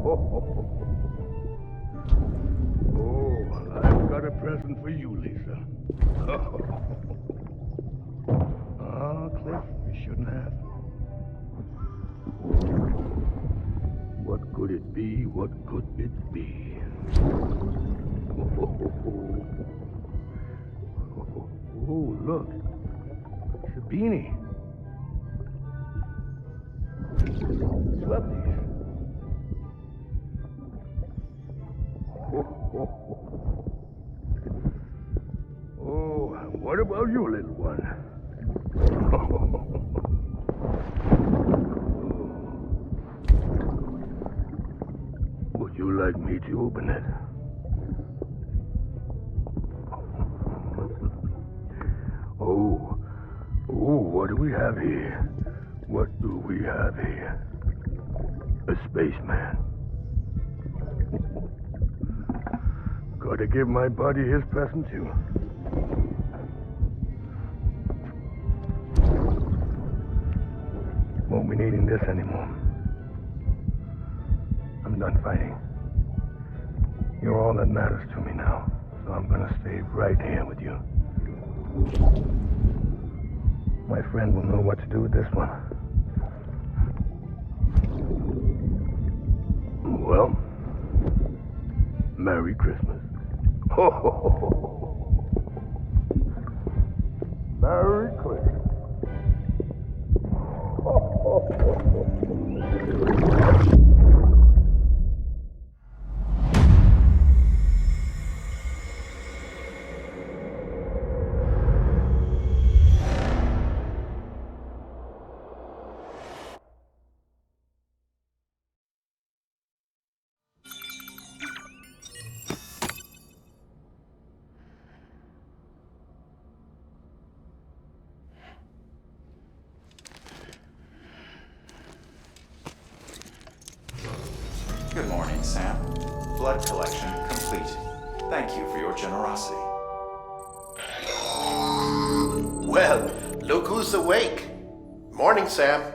I've got a present for you, Lisa. Cliff, you shouldn't have. What could it be? What could it be? Oh, look. It's a beanie. Love these. Oh, what about you, little one? Would you like me to open it? What do we have here? What do we have here? A spaceman. Gotta give my buddy his present too. Won't be needing this anymore. I'm done fighting. You're all that matters to me now, so I'm gonna stay right here with you. My friend will know what to do with this one. Well, Merry Christmas. Ho, ho, ho, ho. Merry Christmas. Ho, ho, ho, ho. Good morning, Sam. Blood collection complete. Thank you for your generosity. Well, look who's awake. Morning, Sam.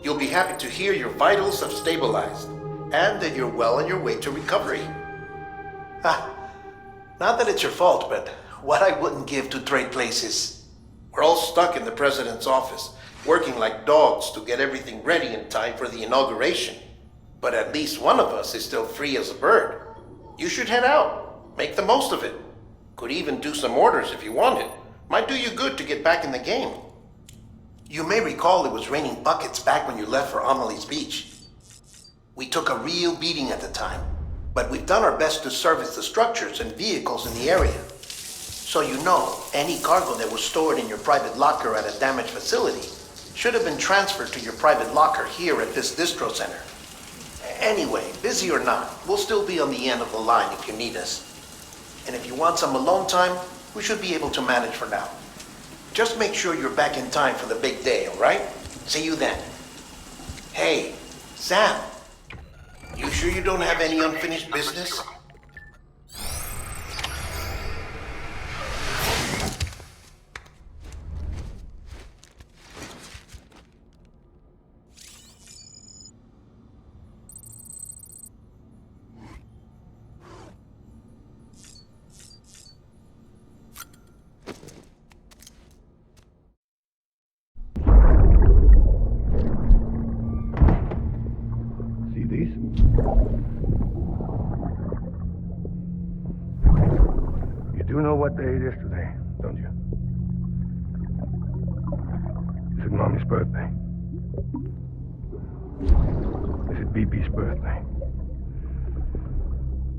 You'll be happy to hear your vitals have stabilized, and that you're well on your way to recovery. Not that it's your fault, but what I wouldn't give to trade places. We're all stuck in the president's office, working like dogs to get everything ready in time for the inauguration. But at least one of us is still free as a bird. You should head out. Make the most of it. Could even do some orders if you wanted. Might do you good to get back in the game. You may recall it was raining buckets back when you left for Amelie's Beach. We took a real beating at the time, but we've done our best to service the structures and vehicles in the area. So you know, any cargo that was stored in your private locker at a damaged facility should have been transferred to your private locker here at this distro center. Anyway, busy or not, we'll still be on the end of the line if you need us. And if you want some alone time, we should be able to manage for now. Just make sure you're back in time for the big day, all right? See you then. Hey, Sam, you sure you don't have any unfinished business? You know what day it is today, don't you? Is it Mommy's birthday? Is it BB's birthday?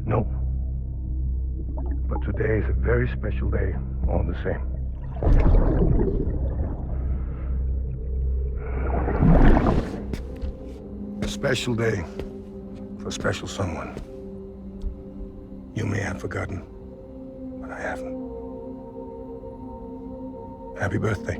No. But today is a very special day, all the same. A special day for a special someone. You may have forgotten. I haven't. Happy birthday.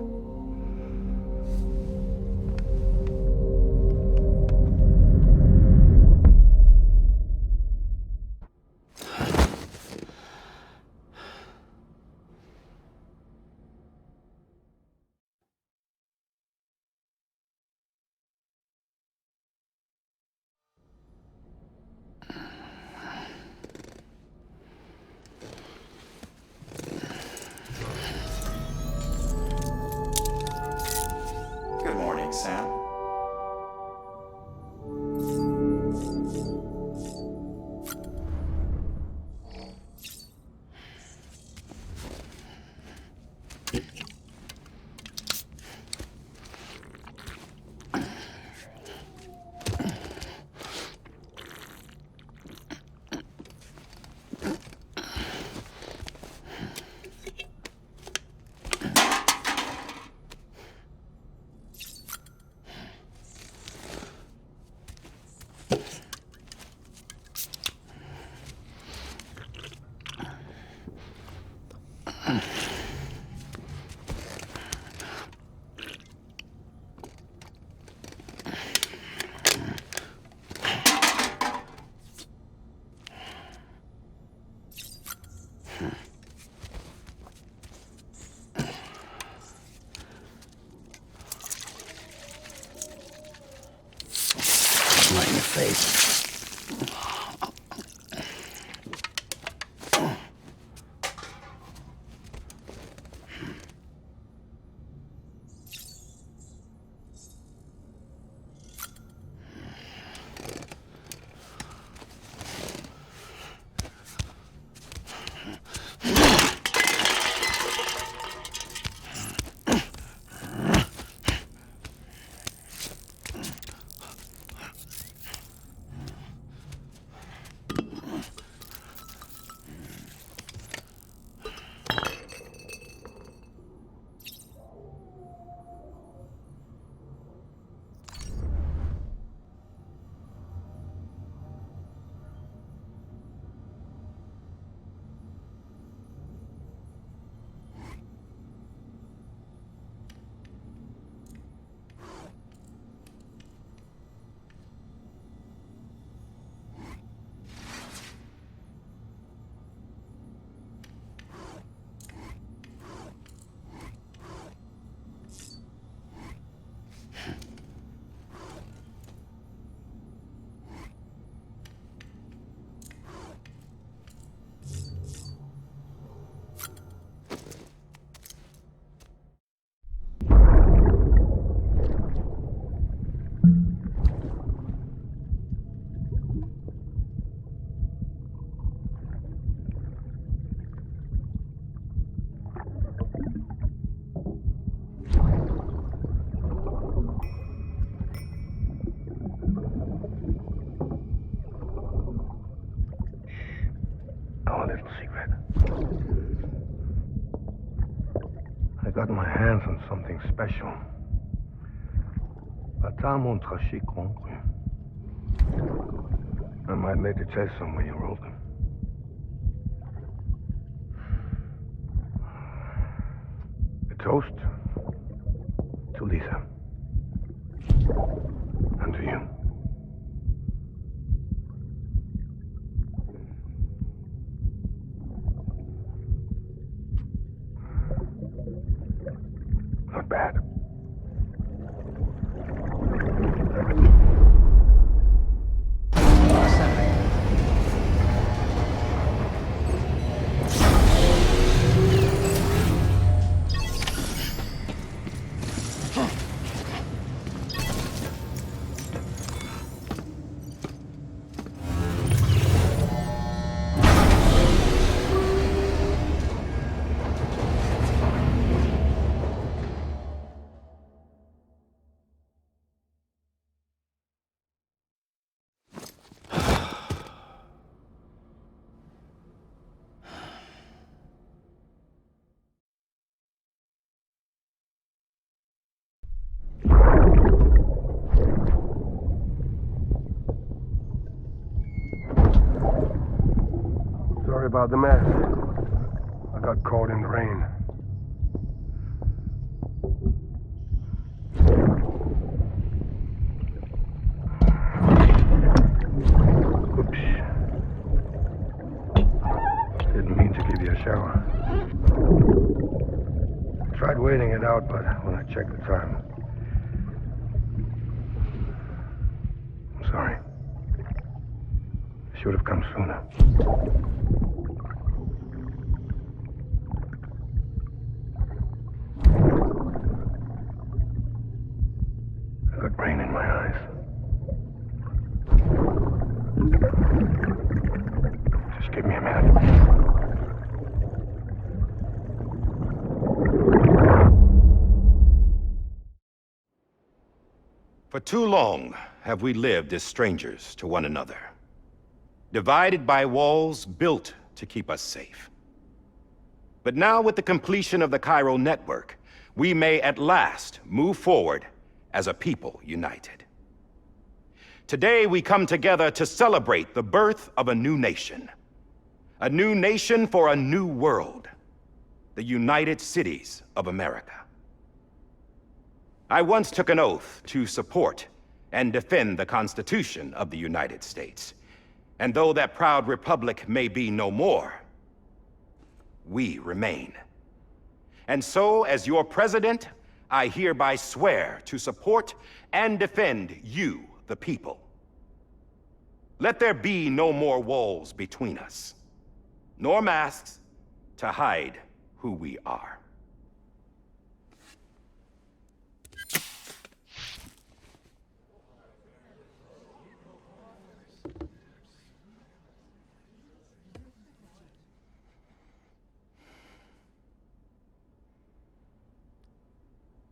Right in the face. Our little secret. I got my hands on something special. Batamo trashi concru. I might later taste some when you roll them. A toast to Lisa. And to you. Not bad. Sorry about the mess. I got caught in the rain. Oops. Didn't mean to give you a shower. Tried waiting it out, but when I checked the time... I'm sorry. Should have come sooner. I got rain in my eyes. Just give me a minute. For too long have we lived as strangers to one another, divided by walls built to keep us safe. But now, with the completion of the Cairo network, we may at last move forward as a people united. Today we come together to celebrate the birth of a new nation. A new nation for a new world. The United Cities of America. I once took an oath to support and defend the Constitution of the United States. And though that proud republic may be no more, we remain. And so, as your president, I hereby swear to support and defend you, the people. Let there be no more walls between us, nor masks to hide who we are.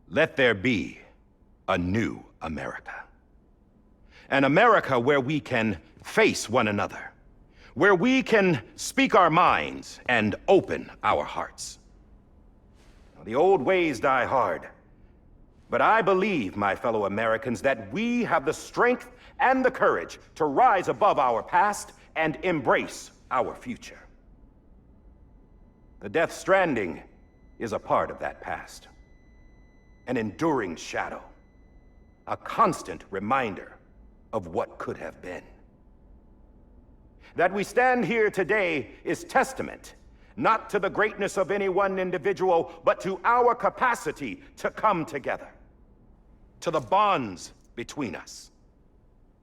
Let there be a new America. An America where we can face one another, where we can speak our minds and open our hearts. The old ways die hard, but I believe, my fellow Americans, that we have the strength and the courage to rise above our past and embrace our future. The Death Stranding is a part of that past. An enduring shadow, a constant reminder of what could have been. That we stand here today is testament, not to the greatness of any one individual, but to our capacity to come together, to the bonds between us,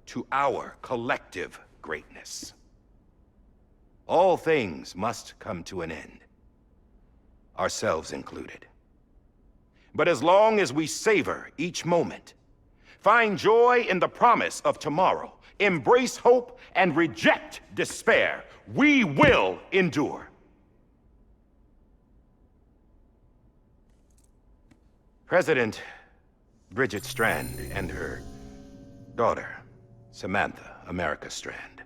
to our collective greatness. All things must come to an end, ourselves included. But as long as we savor each moment, find joy in the promise of tomorrow, embrace hope, and reject despair, we will endure. President Bridget Strand and her daughter, Samantha America Strand,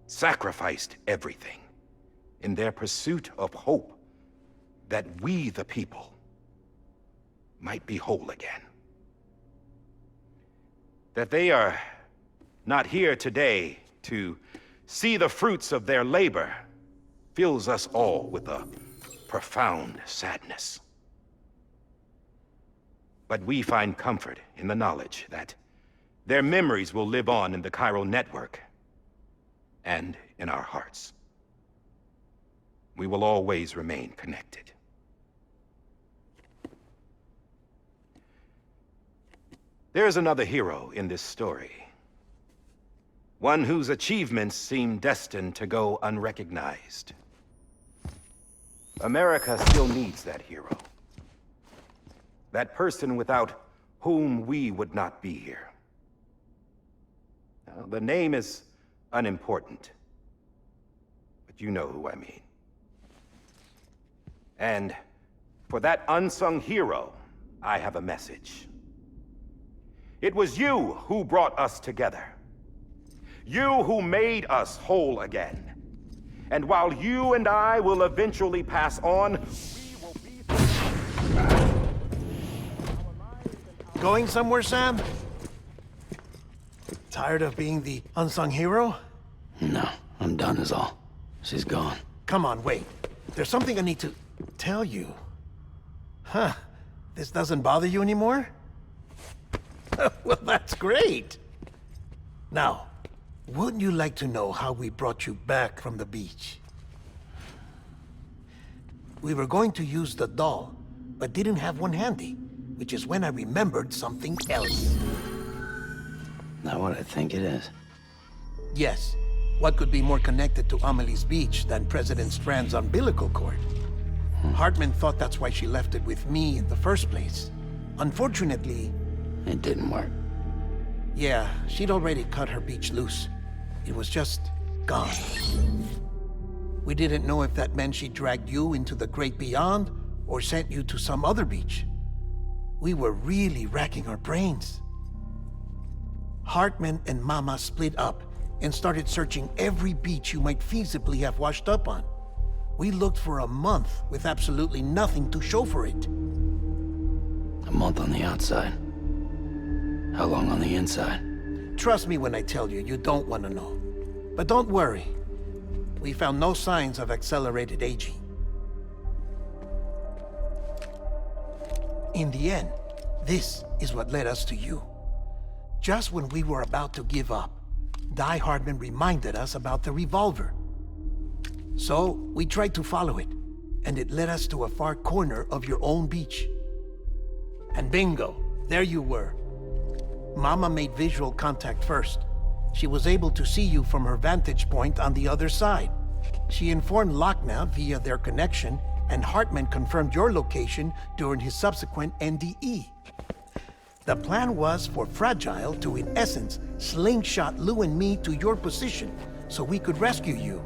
sacrificed everything in their pursuit of hope that we, the people, might be whole again. That they are not here today to see the fruits of their labor fills us all with a profound sadness. But we find comfort in the knowledge that their memories will live on in the Chiral network and in our hearts. We will always remain connected. There's another hero in this story. One whose achievements seem destined to go unrecognized. America still needs that hero. That person without whom we would not be here. Now, the name is unimportant, but you know who I mean. And for that unsung hero, I have a message. It was you who brought us together. You who made us whole again. And while you and I will eventually pass on, we will be... Going somewhere, Sam? Tired of being the unsung hero? No, I'm done is all. She's gone. Come on, wait. There's something I need to tell you. Huh. This doesn't bother you anymore? Well, that's great. Now, wouldn't you like to know how we brought you back from the beach? We were going to use the doll, but didn't have one handy, which is when I remembered something else. Not what I think it is. Yes. What could be more connected to Amelie's beach than President Strand's umbilical cord? Hartman thought that's why she left it with me in the first place. Unfortunately... It didn't work. Yeah, she'd already cut her beach loose. It was just gone. We didn't know if that meant she dragged you into the great beyond or sent you to some other beach. We were really racking our brains. Hartman and Mama split up and started searching every beach you might feasibly have washed up on. We looked for a month with absolutely nothing to show for it. A month on the outside. How long on the inside? trust me when I tell you, you don't want to know. But don't worry. We found no signs of accelerated aging. In the end, this is what led us to you. Just when we were about to give up, Die Hardman reminded us about the revolver. So, we tried to follow it, and it led us to a far corner of your own beach. And bingo, there you were. Mama made visual contact first. She was able to see you from her vantage point on the other side. She informed Lochna via their connection, and Hartman confirmed your location during his subsequent NDE. The plan was for Fragile to, in essence, slingshot Lou and me to your position so we could rescue you.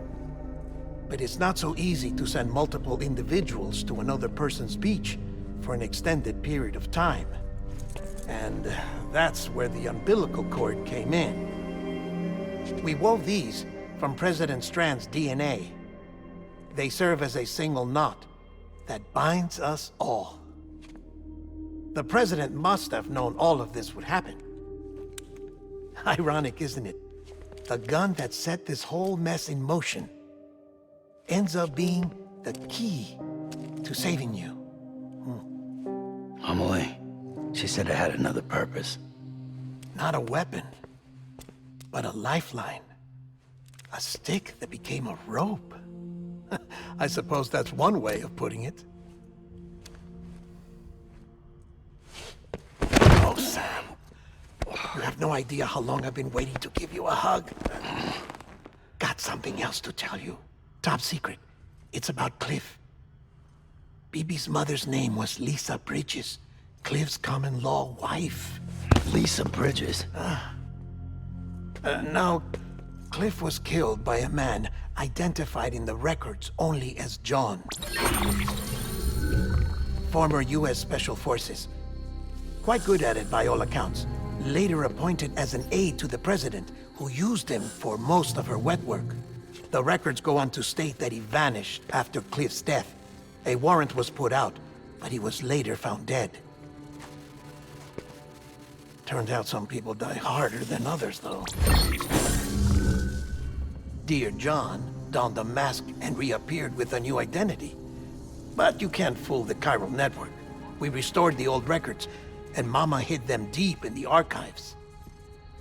But it's not so easy to send multiple individuals to another person's beach for an extended period of time. And that's where the umbilical cord came in. We wove these from President Strand's DNA. They serve as a single knot that binds us all. The President must have known all of this would happen. Ironic, isn't it? The gun that set this whole mess in motion ends up being the key to saving you. Amelie, she said it had another purpose. Not a weapon, but a lifeline. A stick that became a rope. I suppose that's one way of putting it. Oh, Sam. You have no idea how long I've been waiting to give you a hug. Got something else to tell you. Top secret. It's about Cliff. Bibi's mother's name was Lisa Bridges, Cliff's common-law wife. Lisa Bridges? Now, Cliff was killed by a man identified in the records only as John. Former U.S. Special Forces. Quite good at it by all accounts. Later appointed as an aide to the president, who used him for most of her wet work. The records go on to state that he vanished after Cliff's death. A warrant was put out, but he was later found dead. Turns out some people die harder than others, though. Dear John donned a mask and reappeared with a new identity. But you can't fool the chiral network. We restored the old records, and Mama hid them deep in the archives.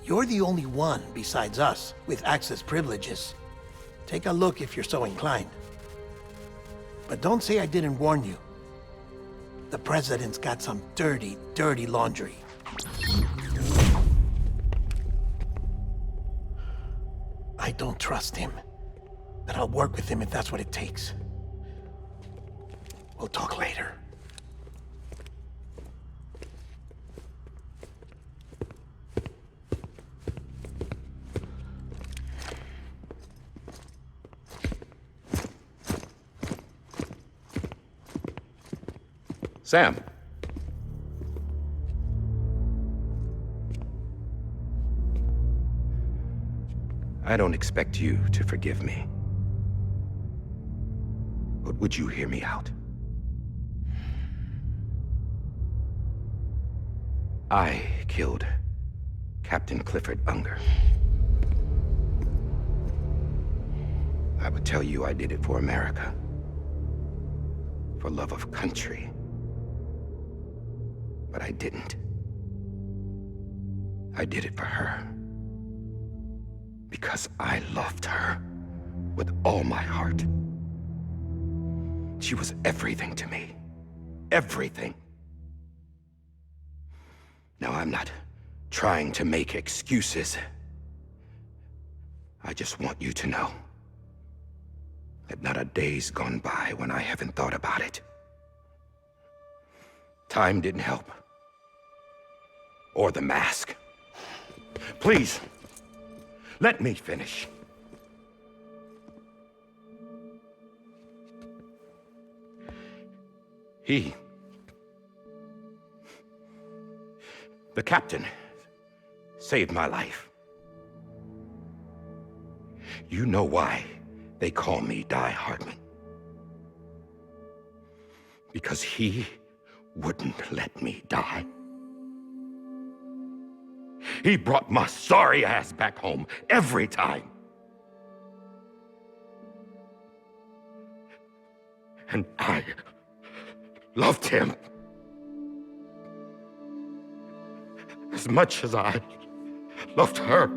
You're the only one, besides us, with access privileges. Take a look if you're so inclined. But don't say I didn't warn you. The President's got some dirty, dirty laundry. I don't trust him, but I'll work with him if that's what it takes. We'll talk later. Sam. I don't expect you to forgive me. But would you hear me out? I killed Captain Clifford Unger. I would tell you I did it for America. For love of country. But I didn't. I did it for her. Because I loved her with all my heart. She was everything to me. Everything. Now, I'm not trying to make excuses. I just want you to know that not a day's gone by when I haven't thought about it. Time didn't help. Or the mask. Please, let me finish. The captain, saved my life. You know why they call me Die Hardman. Because he wouldn't let me die. He brought my sorry ass back home every time. And I loved him as much as I loved her.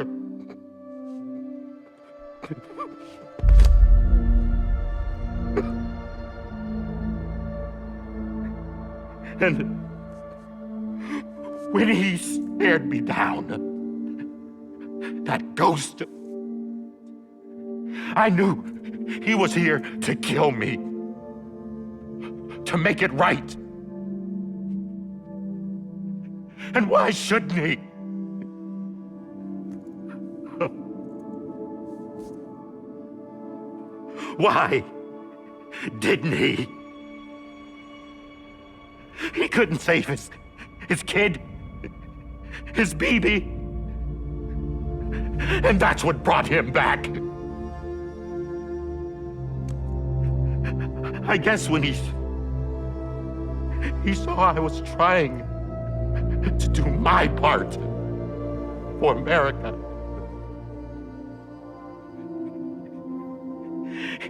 And when he stared me down, that ghost, I knew he was here to kill me, to make it right. And why shouldn't he? Why didn't he? He couldn't save his kid, his baby. And that's what brought him back. I guess when he saw I was trying to do my part for America,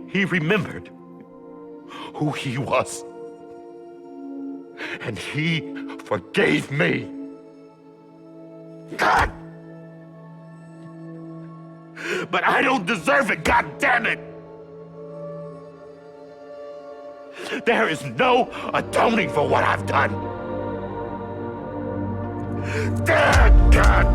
he remembered who he was. And he forgave me. God! But I don't deserve it, God damn it! There is no atoning for what I've done. Damn, God!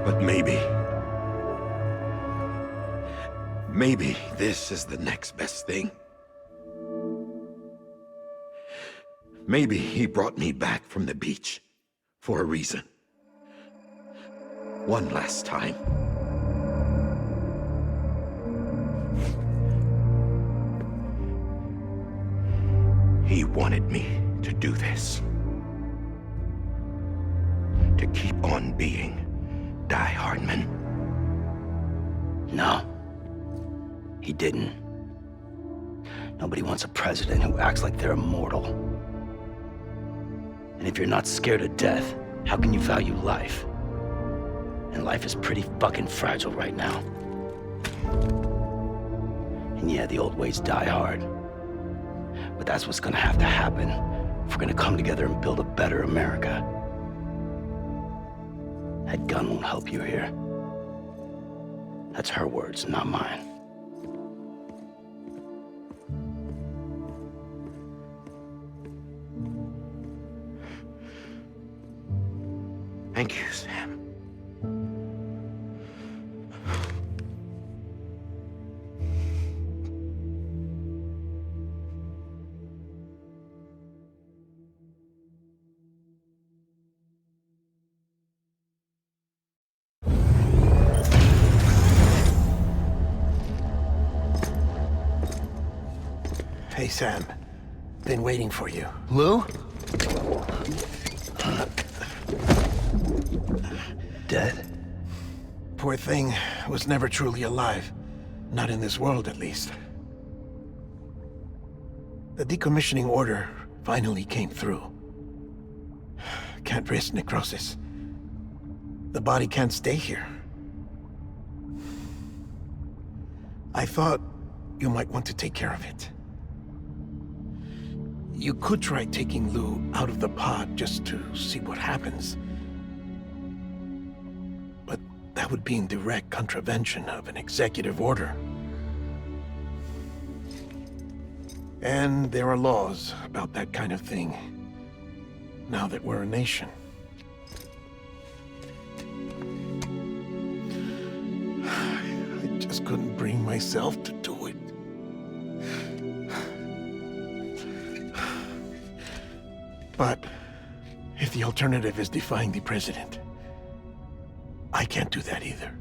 But maybe this is the next best thing. Maybe he brought me back from the beach for a reason. One last time. He wanted me to do this. To keep on being Die Hardman. No, he didn't. Nobody wants a president who acts like they're immortal. And if you're not scared of death, how can you value life? And life is pretty fucking fragile right now. And yeah, the old ways die hard. But that's what's gonna have to happen if we're gonna come together and build a better America. That gun won't help you here. That's her words, not mine. Thank you, Sam. Hey, Sam. Been waiting for you. Lou? Dead? Poor thing was never truly alive. Not in this world, at least. The decommissioning order finally came through. Can't risk necrosis. The body can't stay here. I thought you might want to take care of it. You could try taking Lou out of the pod just to see what happens. But that would be in direct contravention of an executive order. And there are laws about that kind of thing, now that we're a nation. I just couldn't bring myself to do it. But if if the alternative is defying the president, I can't do that either.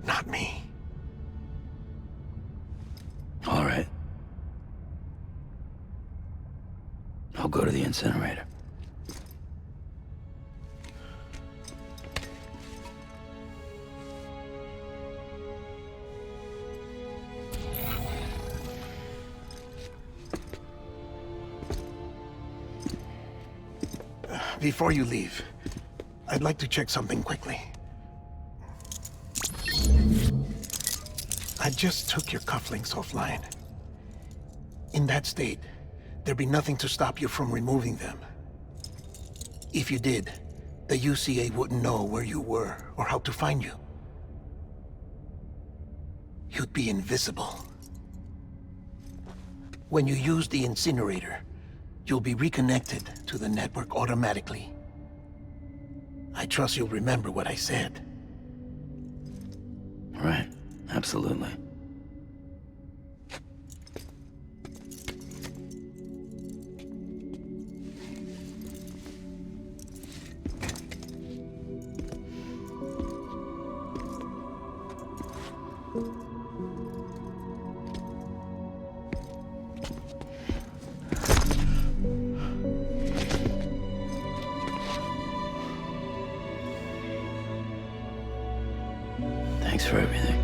Not me. All right. I'll go to the incinerator. Before you leave, I'd like to check something quickly. I just took your cufflinks offline. In that state, there'd be nothing to stop you from removing them. If you did, the UCA wouldn't know where you were or how to find you. You'd be invisible. When you use the incinerator, you'll be reconnected to the network automatically. I trust you'll remember what I said. Right. Absolutely. Thanks for everything.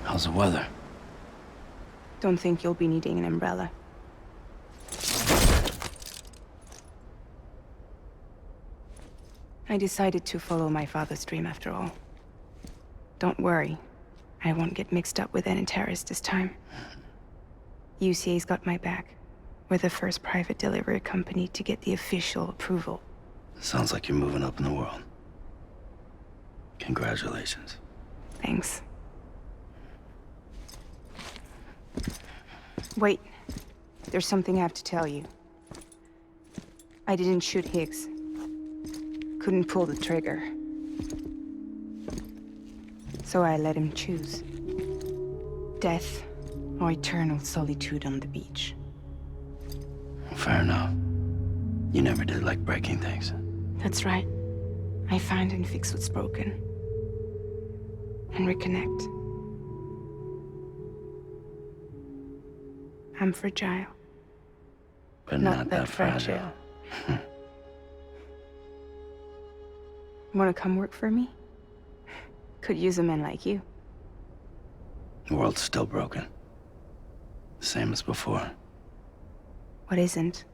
How's the weather? Don't think you'll be needing an umbrella. I decided to follow my father's dream after all. Don't worry, I won't get mixed up with any terrorists this time. UCA's got my back. We're the first private delivery company to get the official approval. Sounds like you're moving up in the world. Congratulations. Thanks. Wait. There's something I have to tell you. I didn't shoot Higgs. Couldn't pull the trigger. So I let him choose. Death or eternal solitude on the beach. Fair enough. You never did like breaking things. That's right. I find and fix what's broken. And reconnect. I'm fragile. But not that fragile. Wanna come work for me? Could use a man like you. The world's still broken. Same as before. What isn't?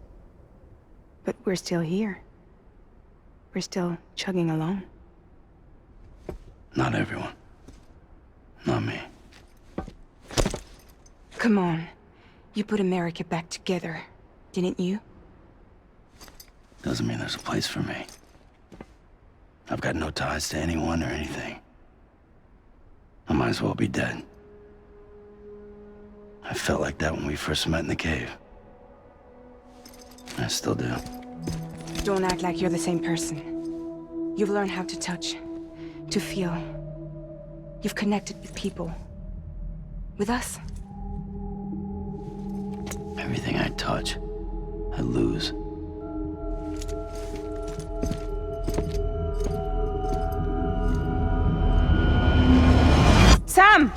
But we're still here. We're still chugging along. Not everyone. Not me. Come on. You put America back together, didn't you? Doesn't mean there's a place for me. I've got no ties to anyone or anything. I might as well be dead. I felt like that when we first met in the cave. I still do. Don't act like you're the same person. You've learned how to touch, to feel. You've connected with people. With us. Everything I touch, I lose. Sam!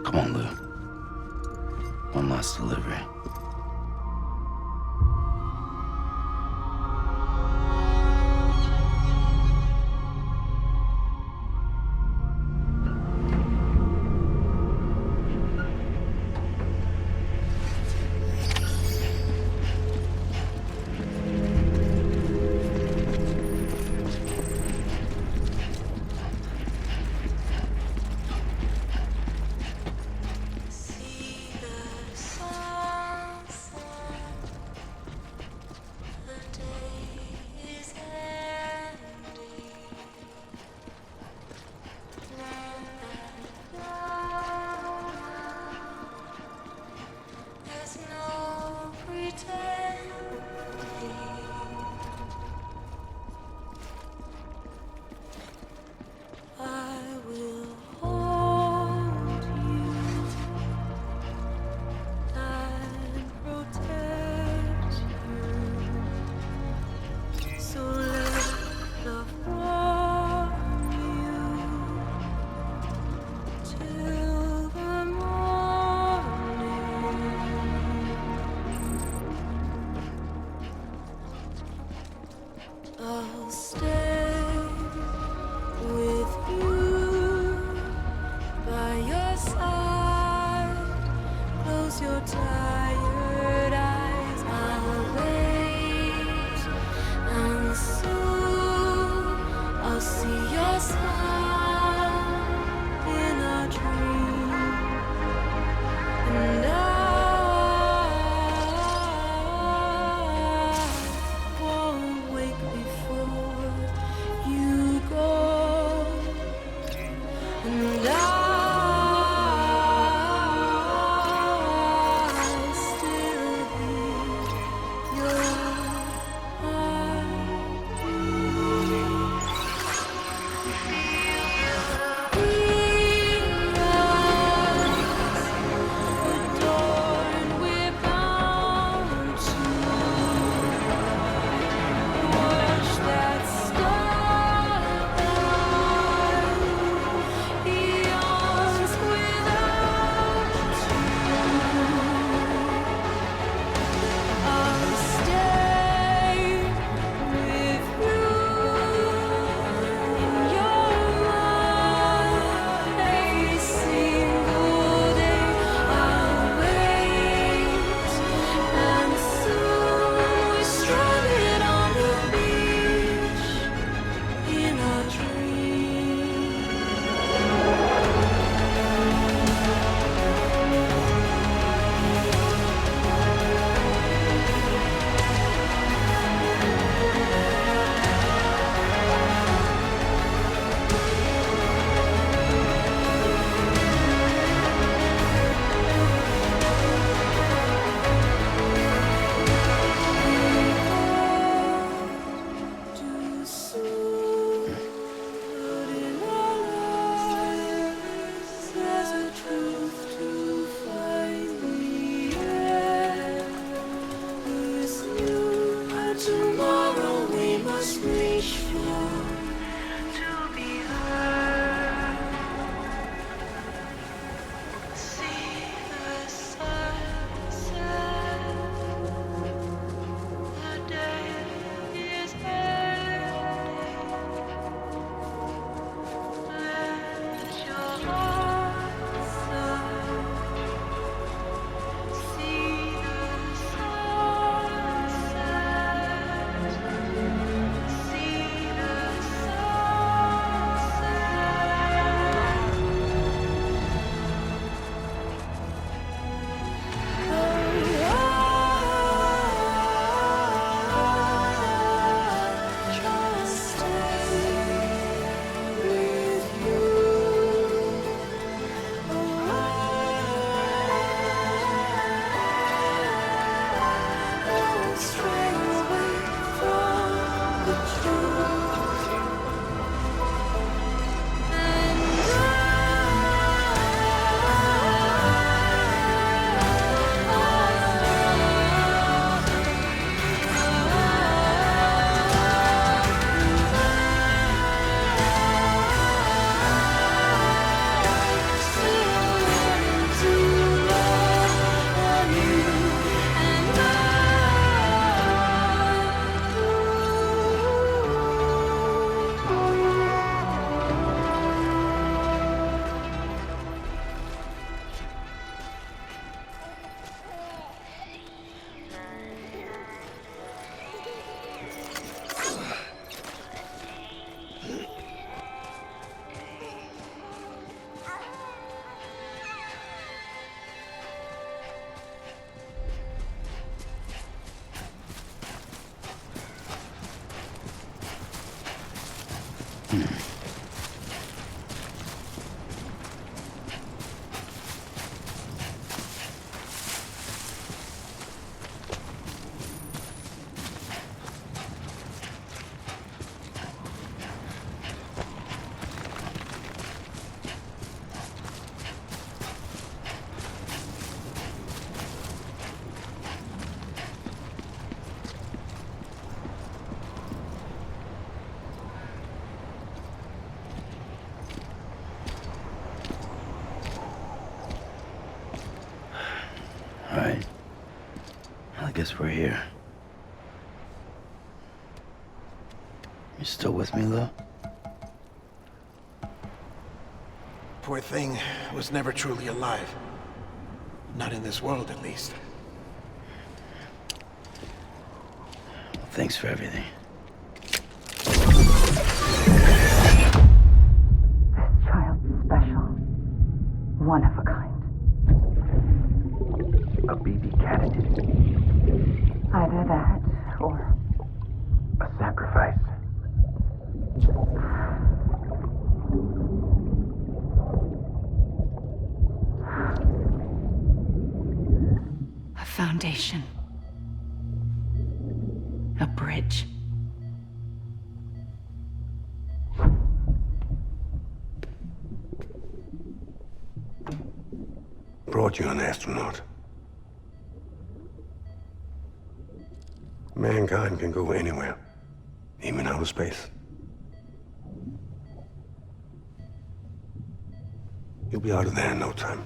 Come on, Lou. One last delivery. Alright. Well, I guess we're here. You still with me, Lou? Poor thing was never truly alive. Not in this world, at least. Well, thanks for everything. foundation. A bridge. Brought you an astronaut. Mankind can go anywhere, even outer space. You'll be out of there in no time.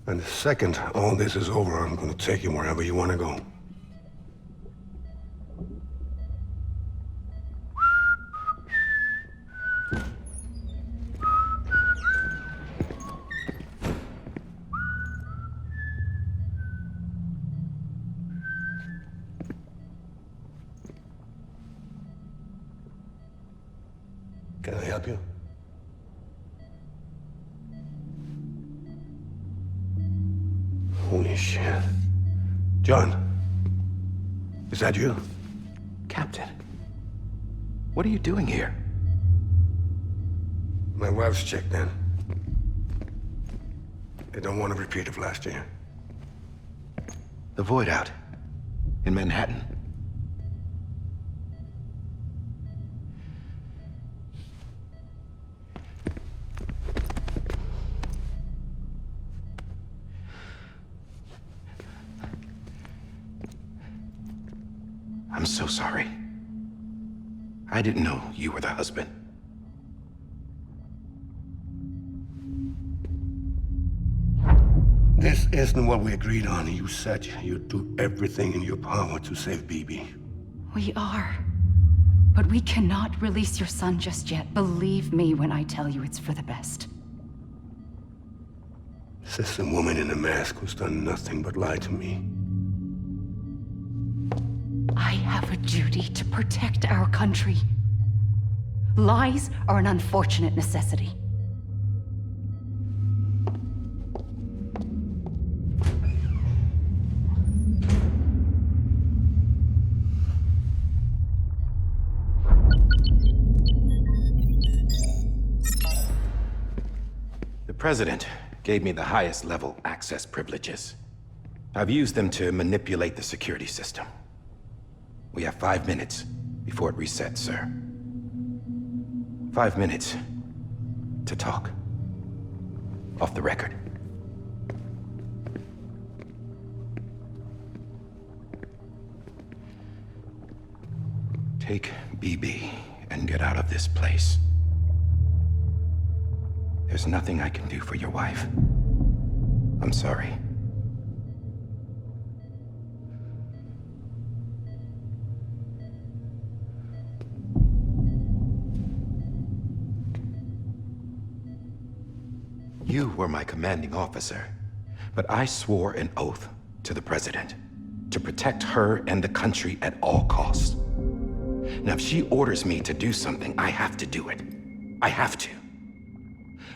And the second all this is over, I'm gonna take you wherever you want to go. Can I help you? Holy shit. John, is that you? Captain, what are you doing here? My wife's checked in. They don't want a repeat of last year. The Void out in Manhattan. I'm so sorry. I didn't know you were the husband. This isn't what we agreed on. You said you'd do everything in your power to save BB. We are. But we cannot release your son just yet. Believe me when I tell you it's for the best. This is a woman in a mask who's done nothing but lie to me. I have a duty to protect our country. Lies are an unfortunate necessity. The President gave me the highest level access privileges. I've used them to manipulate the security system. We have 5 minutes before it resets, sir. 5 minutes to talk. Off the record. Take BB and get out of this place. There's nothing I can do for your wife. I'm sorry. You were my commanding officer, but I swore an oath to the President to protect her and the country at all costs. Now, if she orders me to do something, I have to do it. I have to.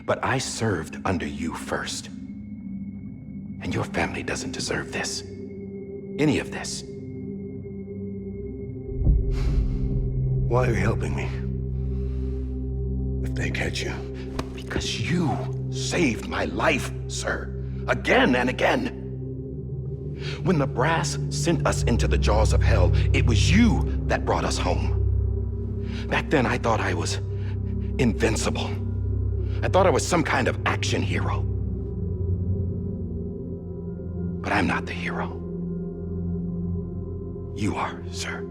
But I served under you first. And your family doesn't deserve this. Any of this. Why are you helping me? If they catch you. Because you saved my life, sir. Again and again. When the brass sent us into the jaws of hell, it was you that brought us home. Back then, I thought I was invincible. I thought I was some kind of action hero. But I'm not the hero. You are, sir.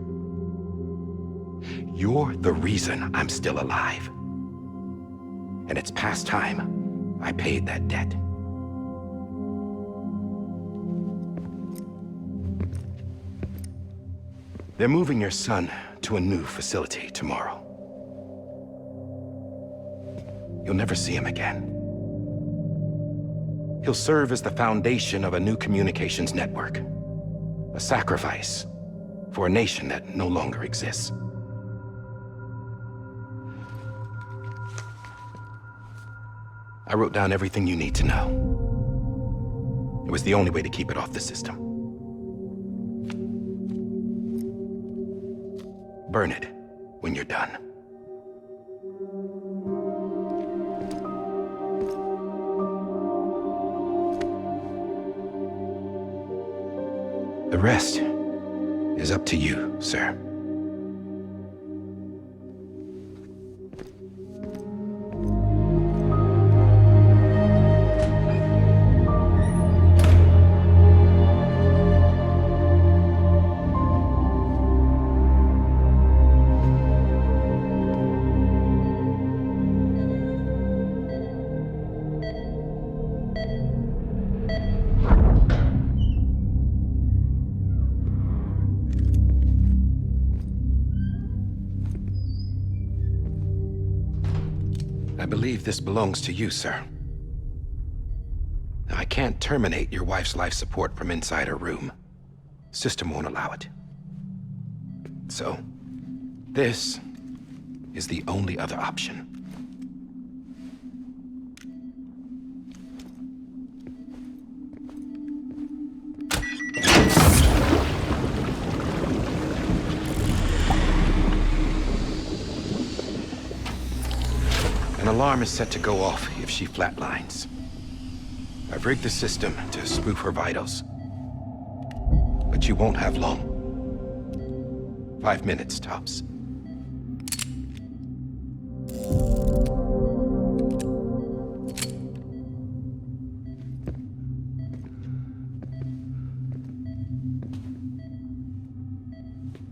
You're the reason I'm still alive. And it's past time I paid that debt. They're moving your son to a new facility tomorrow. You'll never see him again. He'll serve as the foundation of a new communications network. A sacrifice for a nation that no longer exists. I wrote down everything you need to know. It was the only way to keep it off the system. Burn it when you're done. The rest is up to you, sir. I believe this belongs to you, sir. I can't terminate your wife's life support from inside her room. System won't allow it. So, this is the only other option. An alarm is set to go off if she flatlines. I've rigged the system to spoof her vitals. But you won't have long. 5 minutes, tops.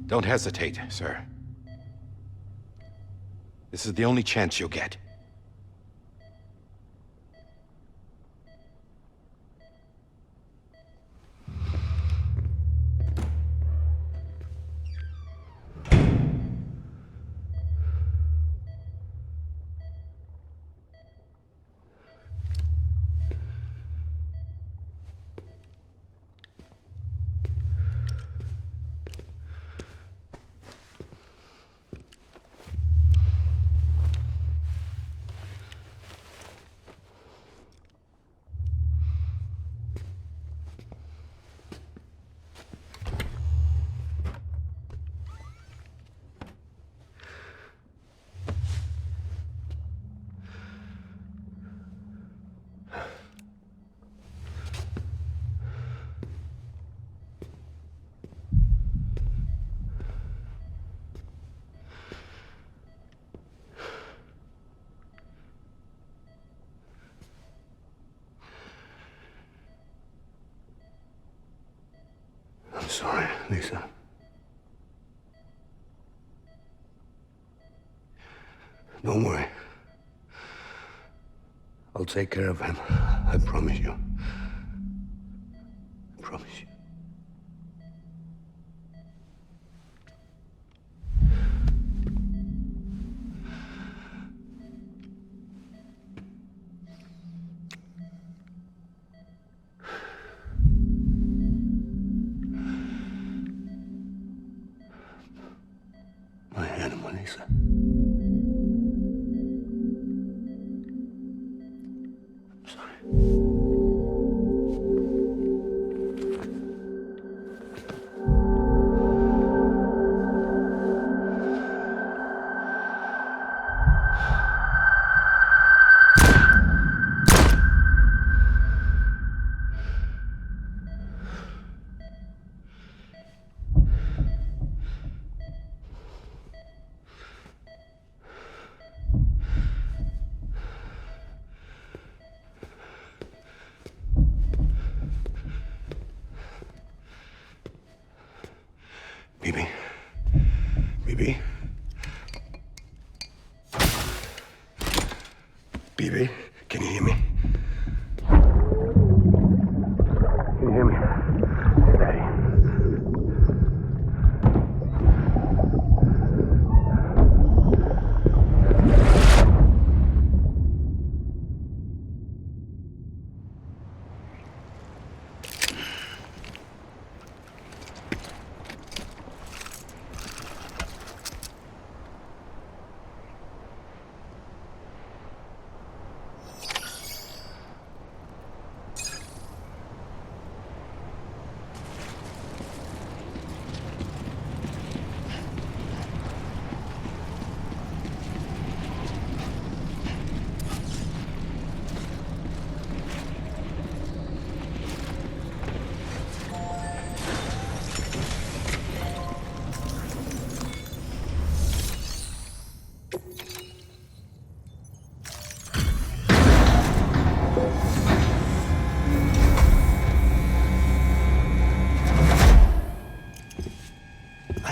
Don't hesitate, sir. This is the only chance you'll get. I'm sorry, Lisa. Don't worry. I'll take care of him. I promise you. I promise you. My animal, Lisa. I'm sorry. Bibi? Bibi? Bibi, can you hear me? Can you hear me? Daddy.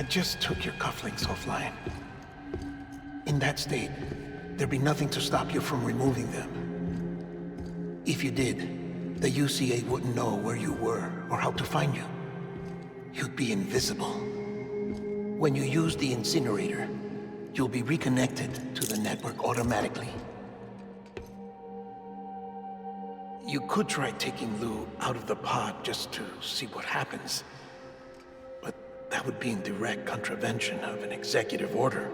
just took your cufflinks offline. In that state, there'd be nothing to stop you from removing them. If you did, the UCA wouldn't know where you were or how to find you. You'd be invisible. When you use the incinerator, you'll be reconnected to the network automatically. You could try taking Lou out of the pod just to see what happens. But that would be in direct contravention of an executive order.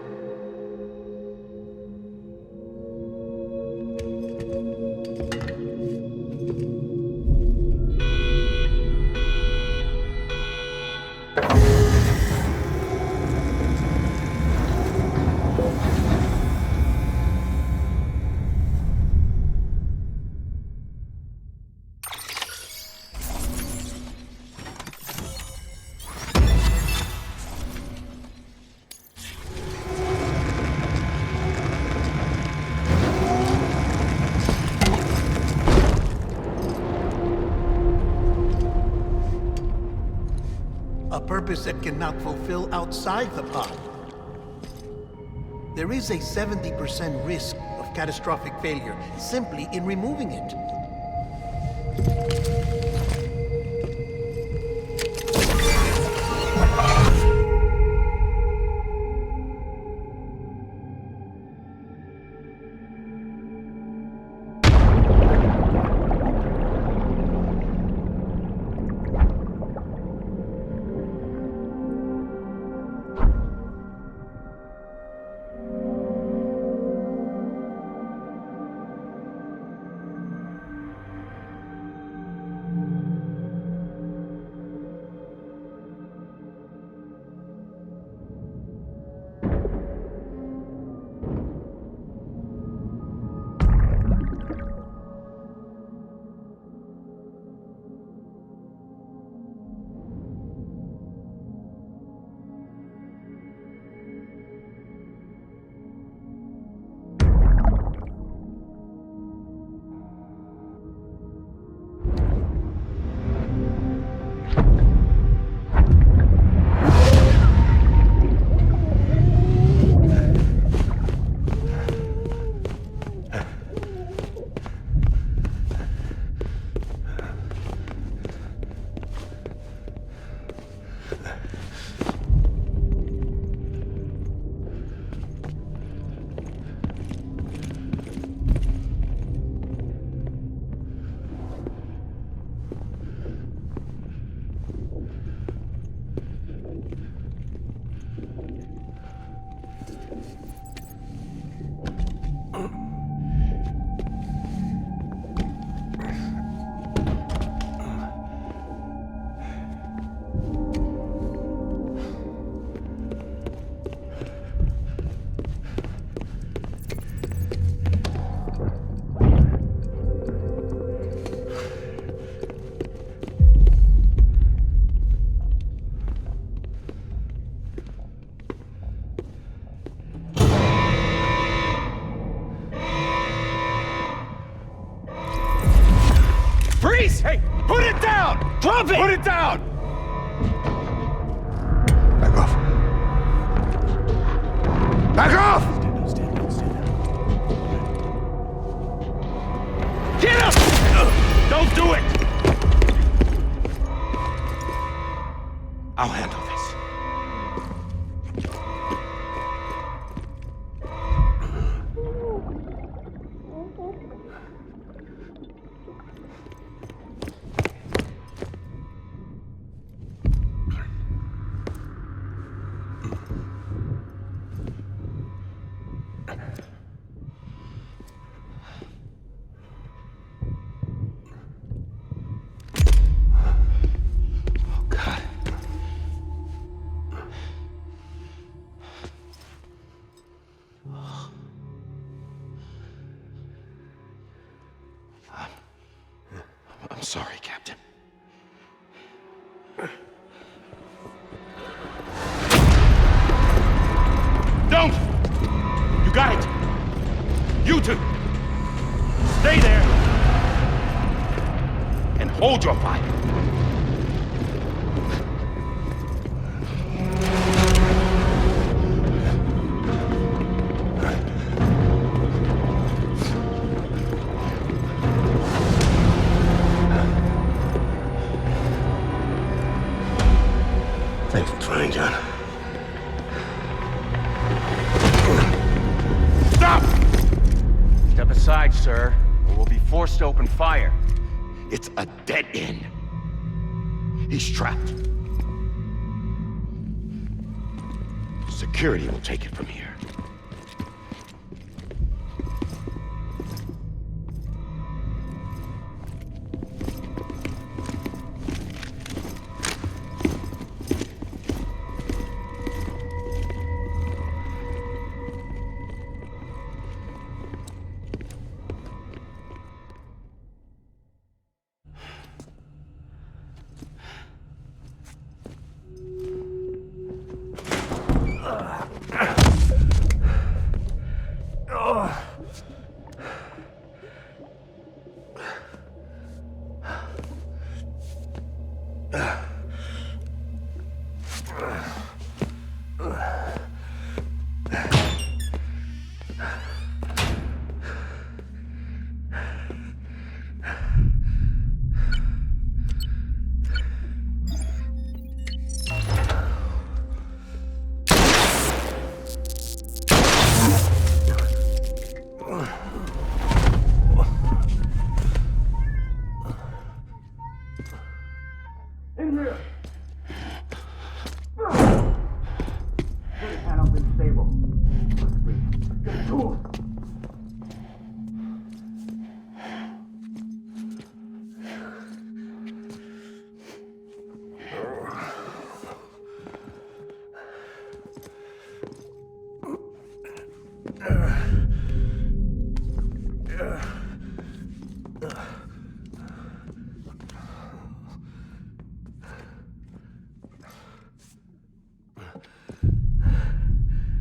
A purpose that cannot fulfill outside the pod. There is a 70% risk of catastrophic failure simply in removing it. Freeze! Hey, put it down! Drop it! Put it down! Back off. Back off! Get up! Don't do it! I'll handle this. I'm sorry, Captain. Don't! You got it! You two! Stay there! And hold your fire! inside, sir, or we'll be forced to open fire. It's a dead end. He's trapped. Security will take it from here.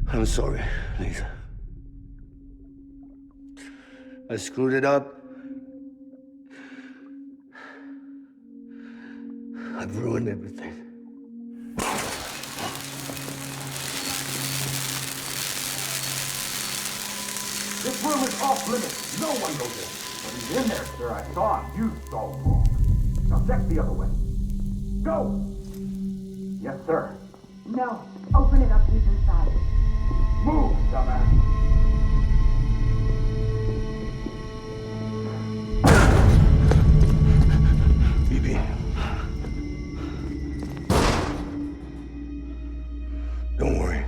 I'm sorry, Lisa. I screwed it up. I've ruined everything. This room is off limits. No one goes in. But he's in there, sir. I saw him. You saw him wrong. Now check the other way. Go! Yes, sir. No. Open it up. He's inside. Move, dumbass. Phoebe. Don't worry.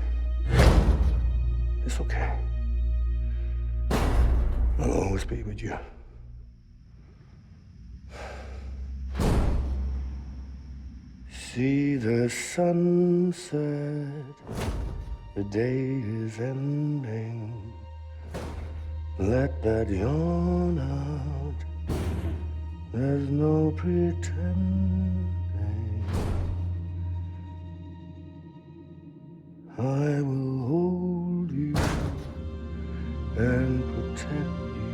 It's okay. I'll always be with you. See the sunset, the day is ending. Let that yawn out, there's no pretending. I will hold you and protect you.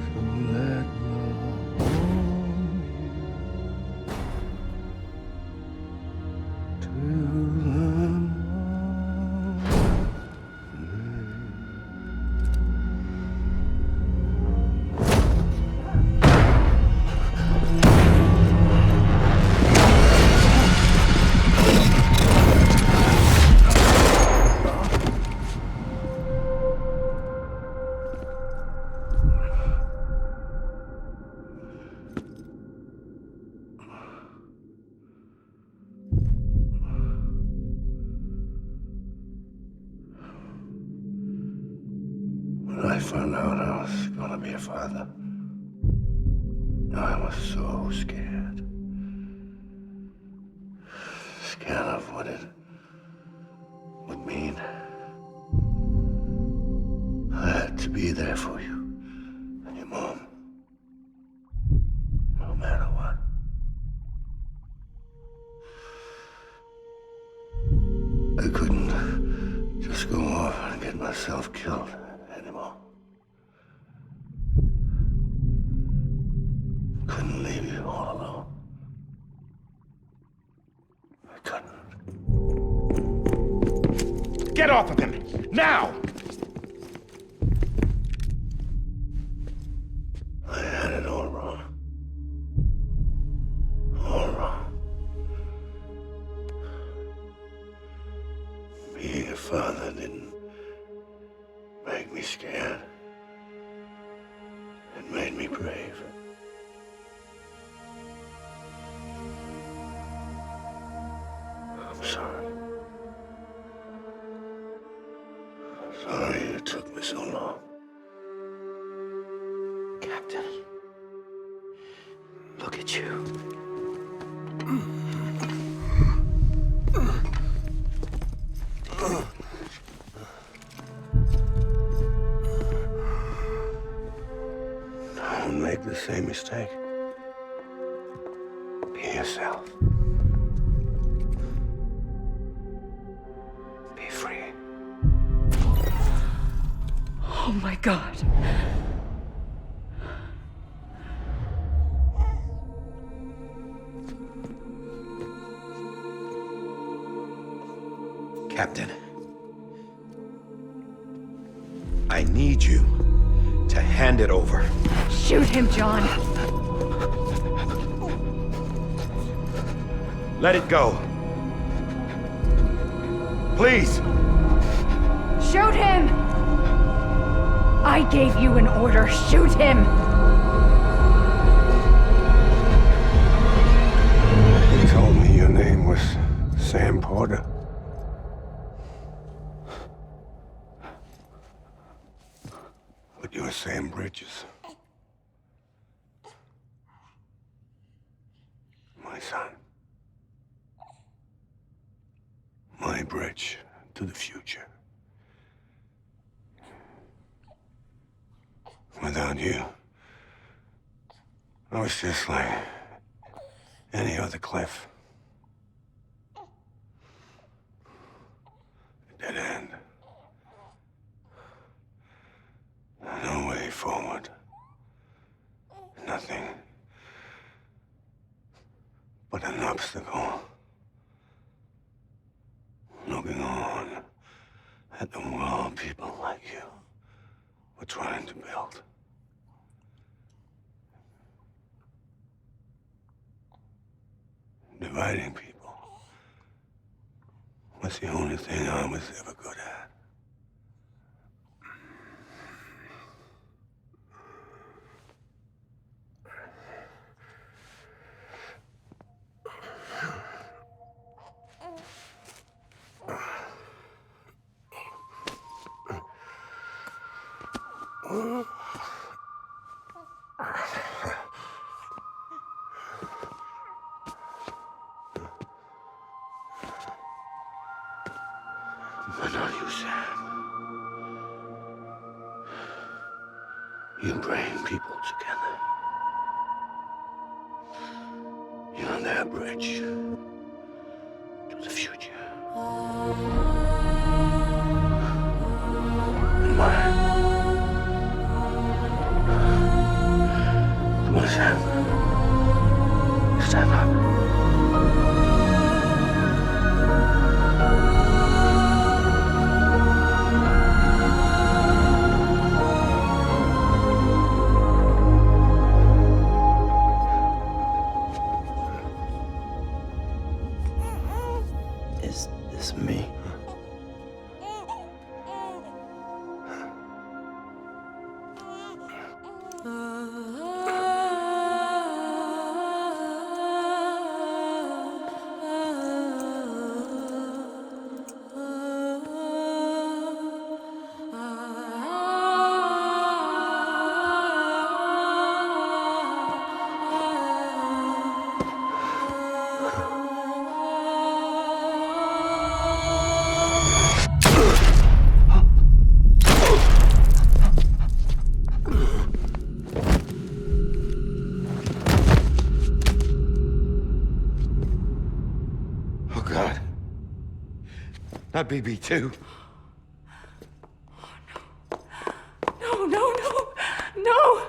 So let love warm you till the morning. When I found out I was gonna be a father, I was so scared. Scared of what it would mean. I had to be there for you and your mom, no matter what. I couldn't just go off and get myself killed anymore. Couldn't leave you all alone. I couldn't. Get off of him! Now! I had it all wrong. All wrong. Being a father didn't make make me scared. It made me brave. I'm sorry. Sorry it took me so long. Captain, look at you. Don't make the same mistake. Be yourself. Be free. Oh my God. Captain, I need you to hand it over. Shoot him, John. Let it go. Please. Shoot him! I gave you an order. Shoot him! You told me your name was Sam Porter. But you're Sam Bridges. My son. My bridge to the future. Without you, I was just like any other Cliff. A dead end. No way forward. Nothing but an obstacle. Looking on at the world people like you were trying to build. Dividing people was the only thing I was ever good at. But not you, Sam. You bring people together. You're their bridge to the future. And mine. Come on, Sam. Stand up. Is this me? Oh, God. Not BB2. No, no, no, no!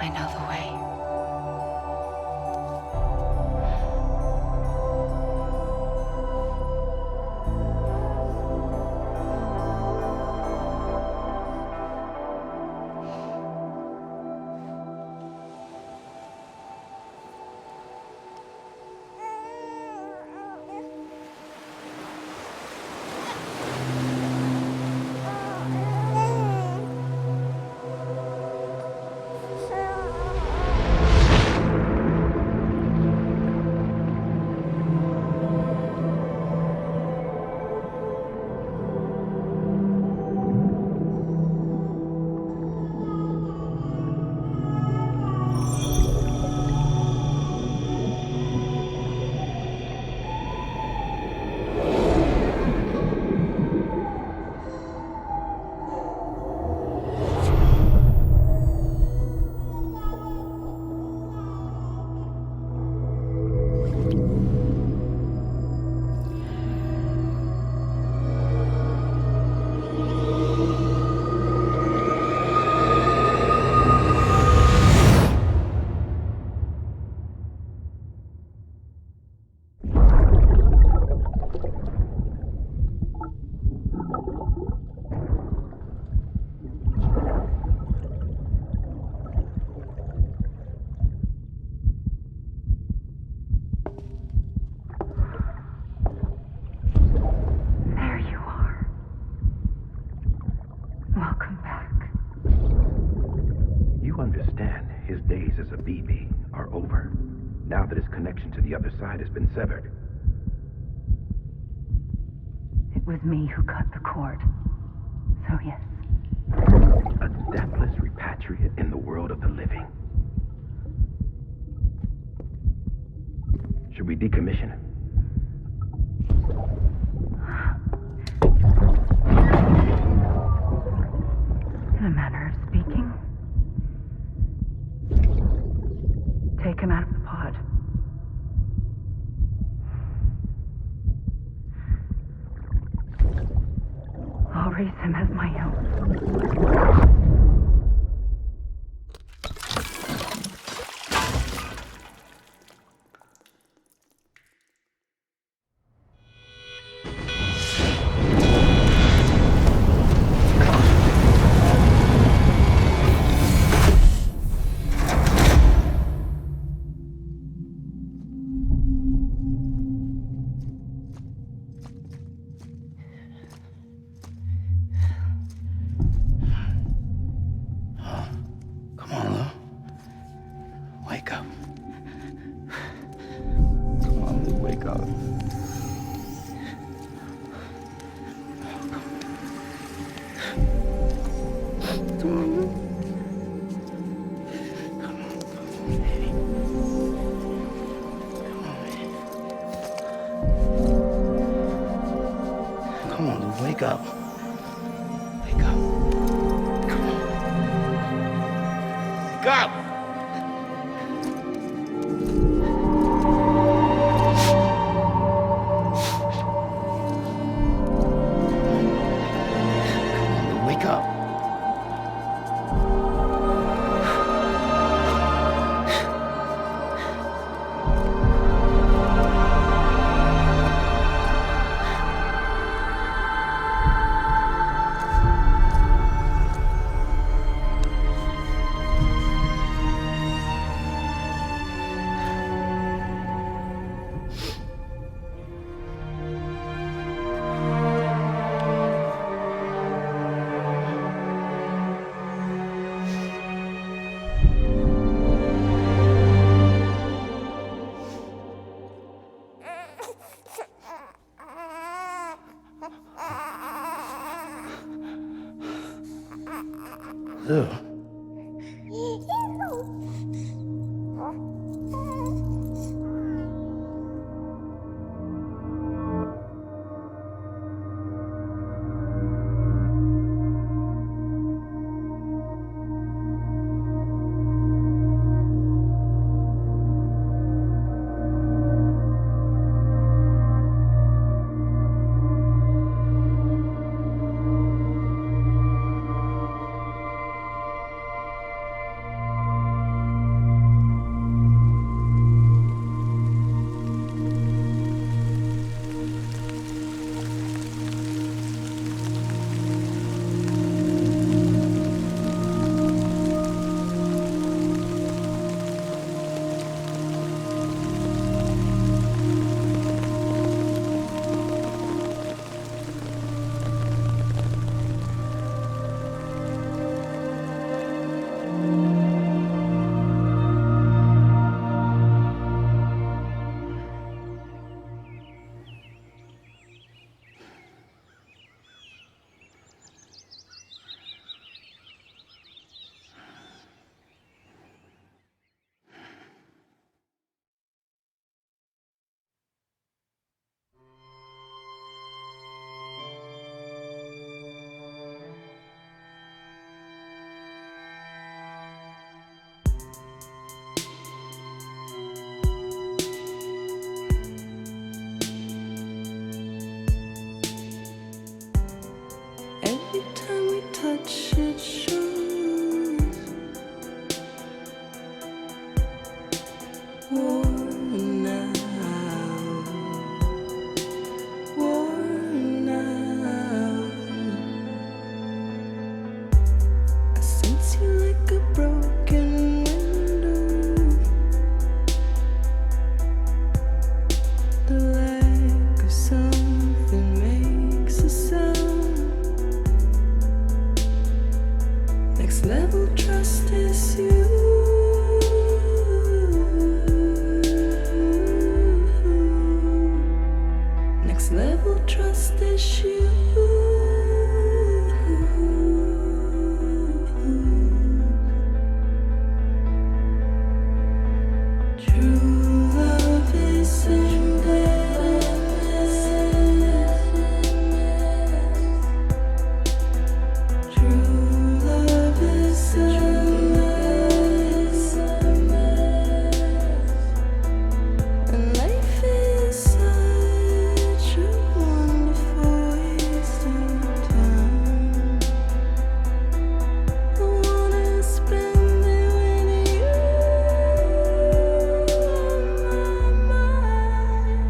I know the way. To the other side has been severed. It was me who cut the cord. So yes. A deathless repatriate in the world of the living. Should we decommission him? In a manner of speaking. Take him out of the pod. I'll raise him as my own. Come on, Lou, wake up. Wake up. Come on. Wake up! Come on, Lou, wake up. Lou. Every time we touch it shows war now, war now. I sense you like a broken window. The lack of something makes a sound. Next level trust is you. Next level trust is you. True love is endless. True love is endless. And life is such a wonderful waste of time. I wanna spend it with you on my mind.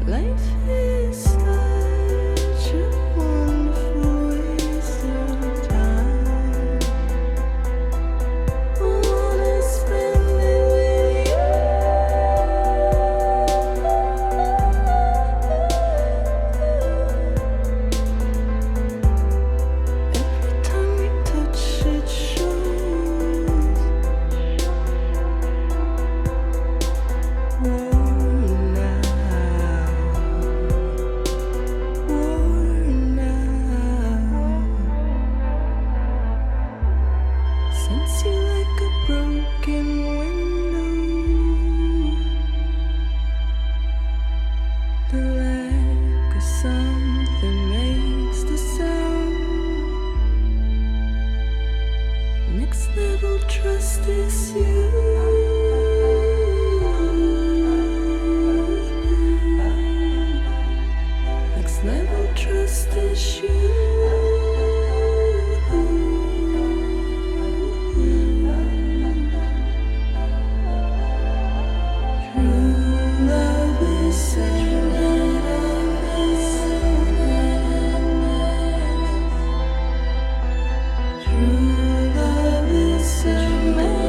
Life is such a wonderful waste of time. I wanna spend it with you. Every time we touch it shows war now, war now. Sense you like a broken window. The lack of something makes the sound. Next level trust is you. Next level trust is you. True love is endless. True love is endless.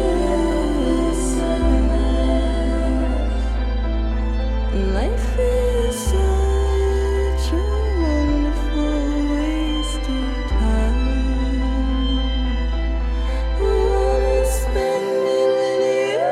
And life is such a wonderful waste of time. I wanna spend it with you.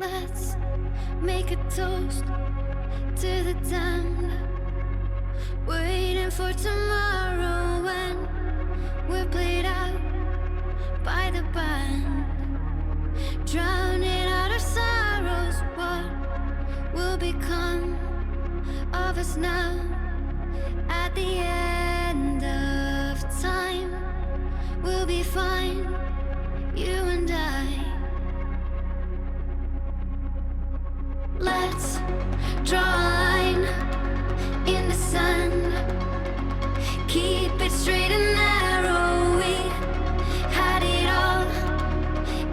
Let's make a toast to the time waiting for tomorrow when we're played out by the band, drowning out our sorrows. What will become of us now at the end of keep it straight and narrow. We had it all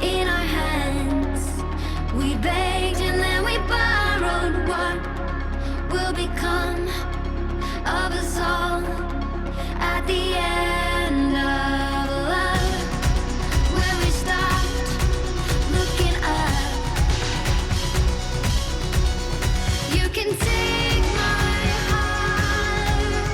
in our hands. We begged and then we borrowed. What will become of us all at the end of love? When we stopped looking up, you can take my heart.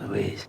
Louise.